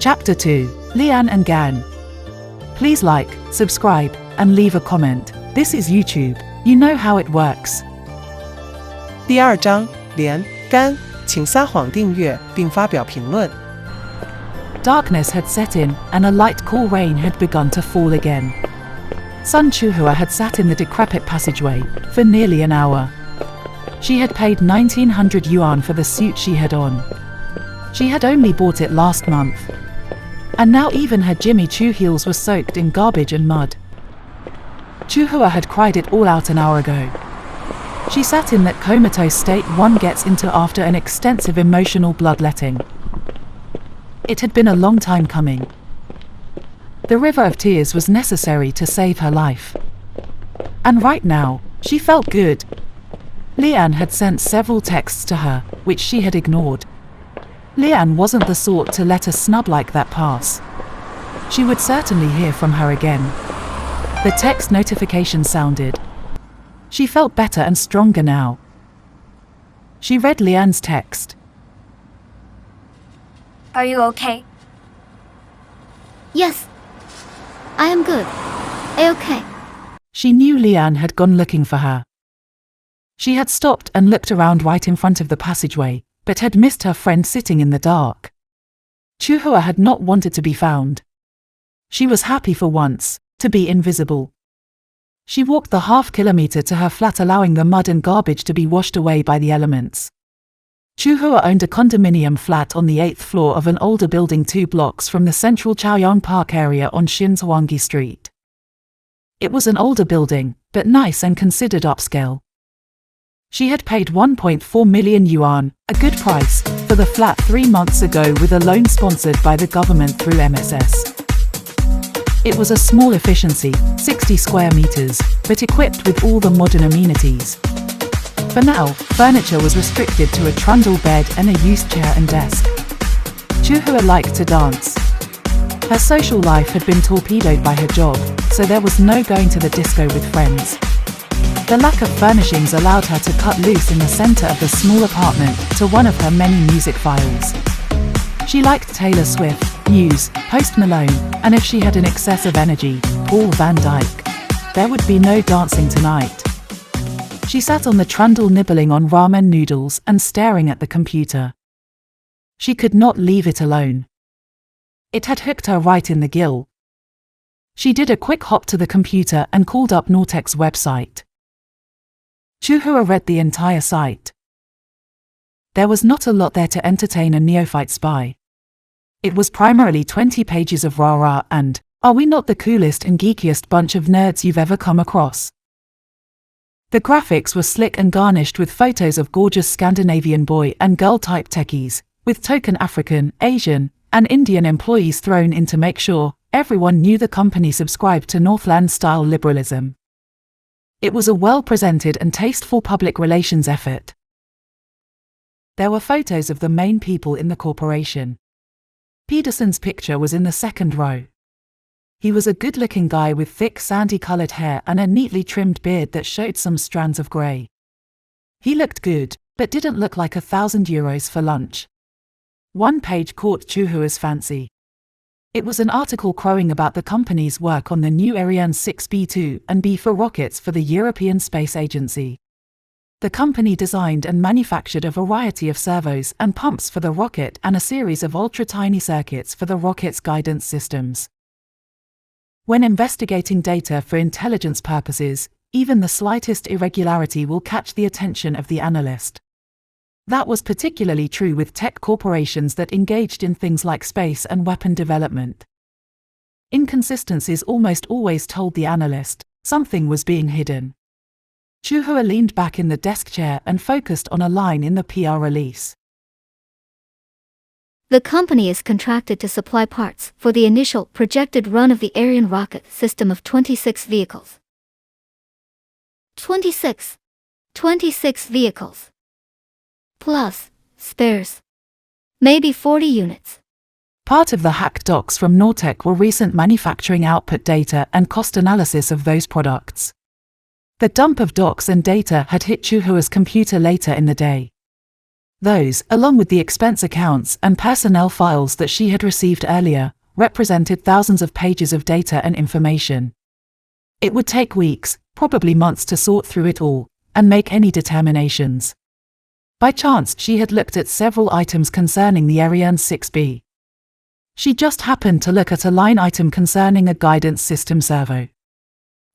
Chapter 2, Lian and Gan. Please like, subscribe, and leave a comment. This is YouTube. You know how it works. 第二章，连干，请撒谎订阅并发表评论。Darkness had set in, and a light cool rain had begun to fall again. Son Chu-Hua had sat in the decrepit passageway for nearly an hour. She had paid 1,900 yuan for the suit she had on. She had only bought it last month. And now even her Jimmy Choo heels were soaked in garbage and mud. Chu-Hua had cried it all out an hour ago. She sat in that comatose state one gets into after an extensive emotional bloodletting. It had been a long time coming. The river of tears was necessary to save her life. And right now, she felt good. Lian had sent several texts to her, which she had ignored. Lian wasn't the sort to let a snub like that pass. She would certainly hear from her again. The text notification sounded. She felt better and stronger now. She read Lian's text. Are you okay? Yes. I am good. A-okay. She knew Lian had gone looking for her. She had stopped and looked around right in front of the passageway, but had missed her friend sitting in the dark. Chu-Hua had not wanted to be found. She was happy for once to be invisible. She walked the half-kilometer to her flat, allowing the mud and garbage to be washed away by the elements. Chu-Hua owned a condominium flat on the 8th floor of an older building 2 blocks from the central Chaoyang Park area on Xinzhuangji Street. It was an older building, but nice and considered upscale. She had paid 1.4 million yuan, a good price, for the flat 3 months ago with a loan sponsored by the government through MSS. It was a small efficiency, 60 square meters, but equipped with all the modern amenities. For now, furniture was restricted to a trundle bed and a used chair and desk. Chu-Hua liked to dance. Her social life had been torpedoed by her job, so there was no going to the disco with friends. The lack of furnishings allowed her to cut loose in the center of the small apartment to one of her many music files. She liked Taylor Swift, Muse, Post Malone, and if she had an excess of energy, Paul Van Dyke. There would be no dancing tonight. She sat on the trundle nibbling on ramen noodles and staring at the computer. She could not leave it alone. It had hooked her right in the gill. She did a quick hop to the computer and called up Nortech's website. Chu-Hua read the entire site. There was not a lot there to entertain a neophyte spy. It was primarily 20 pages of rah-rah and, are we not the coolest and geekiest bunch of nerds you've ever come across? The graphics were slick and garnished with photos of gorgeous Scandinavian boy and girl type techies, with token African, Asian, and Indian employees thrown in to make sure everyone knew the company subscribed to Northland-style liberalism. It was a well-presented and tasteful public relations effort. There were photos of the main people in the corporation. Pedersen's picture was in the second row. He was a good-looking guy with thick sandy-colored hair and a neatly trimmed beard that showed some strands of grey. He looked good, but didn't look like €1,000 for lunch. One page caught Chu-Hua's fancy. It was an article crowing about the company's work on the new Ariane 6B2 and B4 rockets for the European Space Agency. The company designed and manufactured a variety of servos and pumps for the rocket and a series of ultra-tiny circuits for the rocket's guidance systems. When investigating data for intelligence purposes, even the slightest irregularity will catch the attention of the analyst. That was particularly true with tech corporations that engaged in things like space and weapon development. Inconsistencies almost always told the analyst something was being hidden. Chu-Hua leaned back in the desk chair and focused on a line in the PR release. The company is contracted to supply parts for the initial projected run of the Ariane rocket system of 26 vehicles. 26 vehicles. Plus, spares. Maybe 40 units. Part of the hacked docs from Nortech were recent manufacturing output data and cost analysis of those products. The dump of docs and data had hit Chu-Hua's computer later in the day. Those, along with the expense accounts and personnel files that she had received earlier, represented thousands of pages of data and information. It would take weeks, probably months, to sort through it all and make any determinations. By chance, she had looked at several items concerning the Ariane 6B. She just happened to look at a line item concerning a guidance system servo.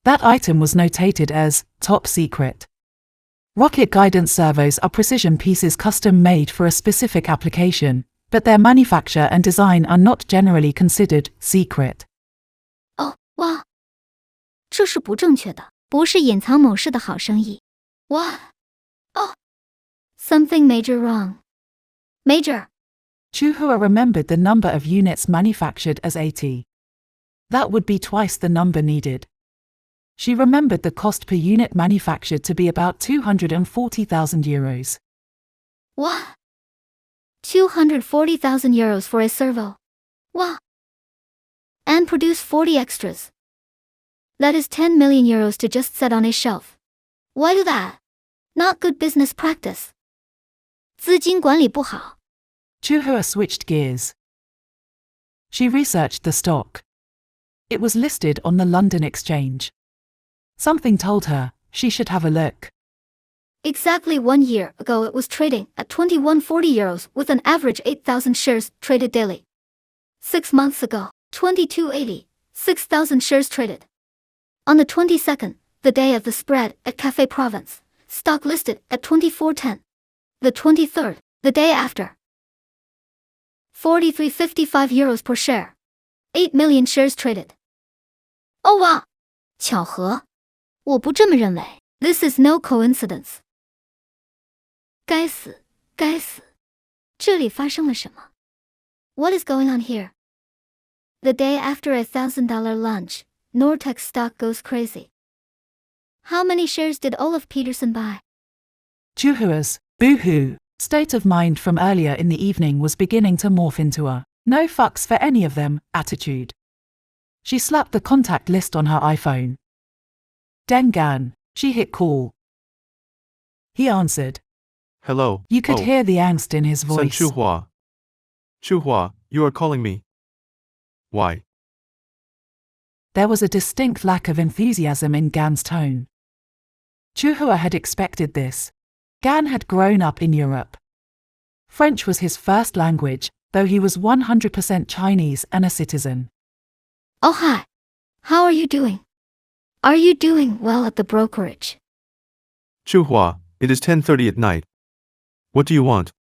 That item was notated as top secret. Rocket guidance servos are precision pieces custom-made for a specific application, but their manufacture and design are not generally considered secret. 哦，哇，这是不正确的，不是隐藏某事的好生意。哇，哦 ，something major wrong. Major. Chu-Hua remembered the number of units manufactured as 80. That would be twice the number needed. She remembered the cost per unit manufactured to be about 240,000 euros. What? 240,000 euros for a servo. Wow. And produce 40 extras. That is 10 million euros to just set on a shelf. Why do that? Not good business practice. 资金管理不好。Chu-Hua switched gears. She researched the stock. It was listed on the London Exchange. Something told her she should have a look. Exactly 1 year ago it was trading at 2140 euros with an average 8,000 shares traded daily. 6 months ago, 2280, 6,000 shares traded. On the 22nd, the day of the spread at Cafe Provence, stock listed at 2410. The 23rd, the day after. 43.55 euros per share. 8 million shares traded. Oh wow! 巧合？我不这么认为。This is no coincidence. 该死，该死！这里发生了什么？ What is going on here? The day after a $1,000 lunch, Nortech stock goes crazy. How many shares did Olaf Peterson buy? Chu-Hua's boo-hoo state of mind from earlier in the evening was beginning to morph into a no fucks for any of them attitude. She slapped the contact list on her iPhone. Deng Gan, she hit call. He answered. Hello. You could hear the angst in his voice. Chu-Hua. Chu-Hua, you are calling me. Why? There was a distinct lack of enthusiasm in Gan's tone. Chu-Hua had expected this. Gan had grown up in Europe. French was his first language, though he was 100% Chinese and a citizen. Oh hi. How are you doing? Are you doing well at the brokerage? Chu-Hua, it is 10:30 at night. What do you want?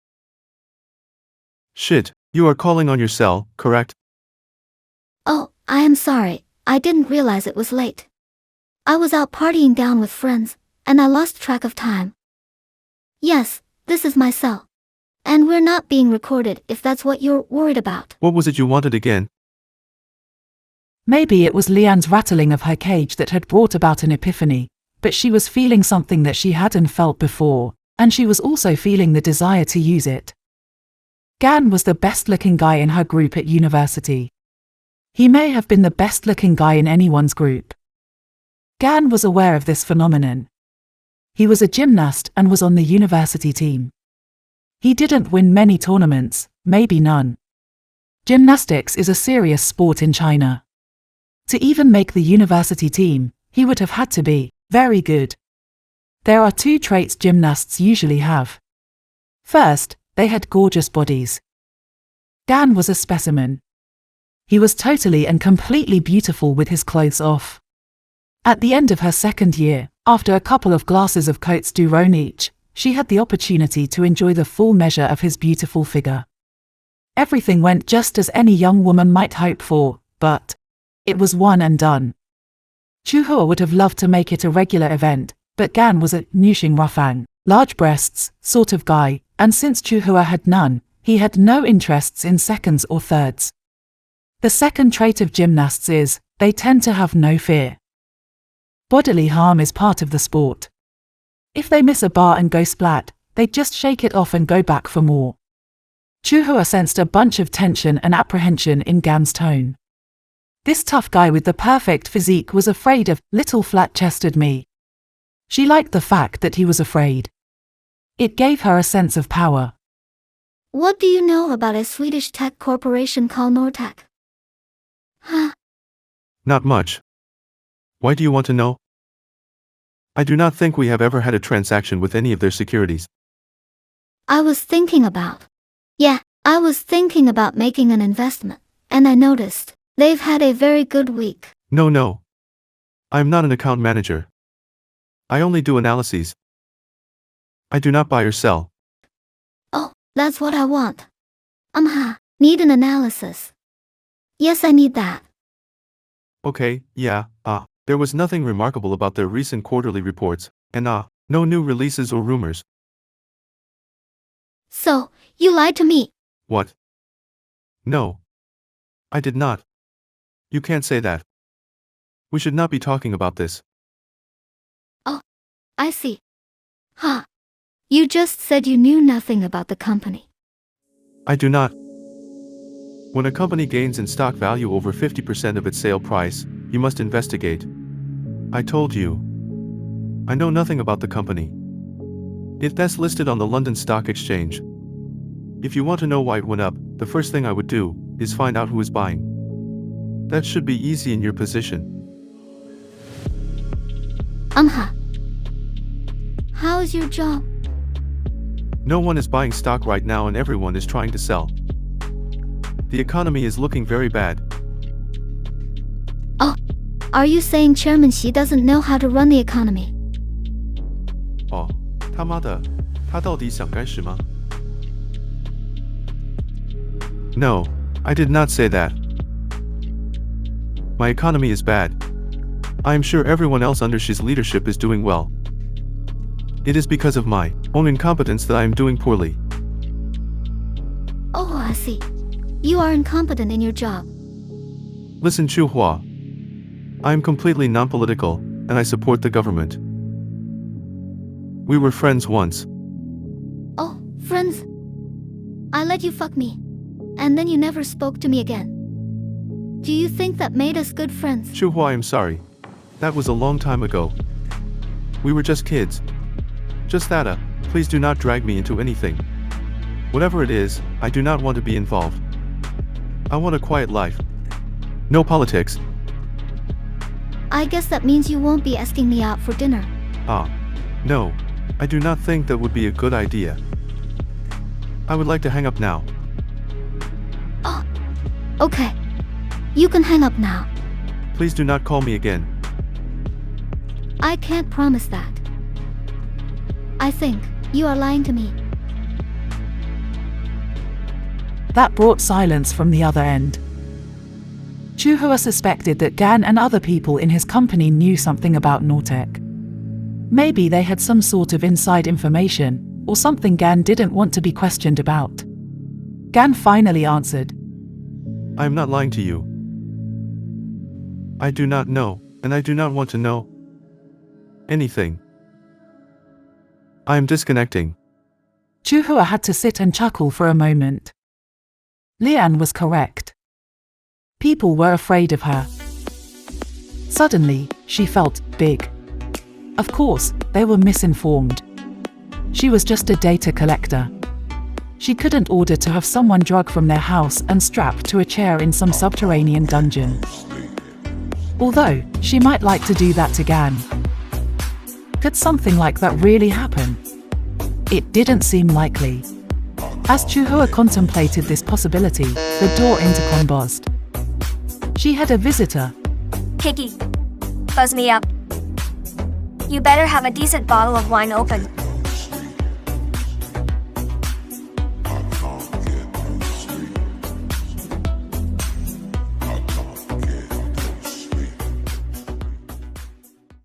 Shit, you are calling on your cell, correct? Oh, I am sorry, I didn't realize it was late. I was out partying down with friends, and I lost track of time. Yes, this is my cell. And we're not being recorded if that's what you're worried about. What was it you wanted again? Maybe it was Lian's rattling of her cage that had brought about an epiphany, but she was feeling something that she hadn't felt before, and she was also feeling the desire to use it. Gan was the best-looking guy in her group at university. He may have been the best-looking guy in anyone's group. Gan was aware of this phenomenon. He was a gymnast and was on the university team. He didn't win many tournaments, maybe none. Gymnastics is a serious sport in China. To even make the university team, he would have had to be very good. There are two traits gymnasts usually have. First, they had gorgeous bodies. Gan was a specimen. He was totally and completely beautiful with his clothes off. At the end of her second year, after a couple of glasses of Côtes du Rhône each, she had the opportunity to enjoy the full measure of his beautiful figure. Everything went just as any young woman might hope for, but it was one and done. Chu-Hua would have loved to make it a regular event, but Gan was a Nuxing Rufang, large breasts, sort of guy, and since Chu-Hua had none, he had no interests in seconds or thirds. The second trait of gymnasts is, they tend to have no fear. Bodily harm is part of the sport. If they miss a bar and go splat, they just shake it off and go back for more. Chu-Hua sensed a bunch of tension and apprehension in Gan's tone. This tough guy with the perfect physique was afraid of little flat-chested me. She liked the fact that he was afraid. It gave her a sense of power. What do you know about a Swedish tech corporation called Nortech? Huh? Not much. Why do you want to know? I do not think we have ever had a transaction with any of their securities. I was thinking about making an investment, and I noticed they've had a very good week. No. I am not an account manager. I only do analyses. I do not buy or sell. Oh, that's what I want. Need an analysis. Yes, I need that. Okay, yeah, there was nothing remarkable about their recent quarterly reports, and no new releases or rumors. So, you lied to me. What? No. I did not. You can't say that. We should not be talking about this. Oh, I see. You just said you knew nothing about the company. I do not. When a company gains in stock value over 50% of its sale price, you must investigate. I told you. I know nothing about the company. It's listed on the London Stock Exchange. If you want to know why it went up, the first thing I would do is find out who is buying. That should be easy in your position. How is your job? No one is buying stock right now and everyone is trying to sell. The economy is looking very bad. Oh, are you saying Chairman Xi doesn't know how to run the economy? Oh, 他妈的，他到底想干什么? No, I did not say that. My economy is bad. I am sure everyone else under Xi's leadership is doing well. It is because of my own incompetence that I am doing poorly. Oh, I see. You are incompetent in your job. Listen, Chu-Hua. I am completely non-political, and I support the government. We were friends once. Oh, friends? I let you fuck me, and then you never spoke to me again. Do you think that made us good friends? Chu-Hua, I am sorry. That was a long time ago. We were just kids. Just that, please do not drag me into anything. Whatever it is, I do not want to be involved. I want a quiet life. No politics. I guess that means you won't be asking me out for dinner. No. I do not think that would be a good idea. I would like to hang up now. Oh, okay. You can hang up now. Please do not call me again. I can't promise that. I think you are lying to me. That brought silence from the other end. Chu-Hua suspected that Gan and other people in his company knew something about Nortech. Maybe they had some sort of inside information, or something Gan didn't want to be questioned about. Gan finally answered. I am not lying to you. I do not know, and I do not want to know anything. I am disconnecting. Chu-Hua had to sit and chuckle for a moment. Lian was correct. People were afraid of her. Suddenly, she felt big. Of course, they were misinformed. She was just a data collector. She couldn't order to have someone drug from their house and strapped to a chair in some subterranean dungeon. Although, she might like to do that to Gan. Could something like that really happen? It didn't seem likely. As Chu-Hua contemplated this possibility, the door intercom buzzed. She had a visitor. Piggy, buzz me up. You better have a decent bottle of wine open.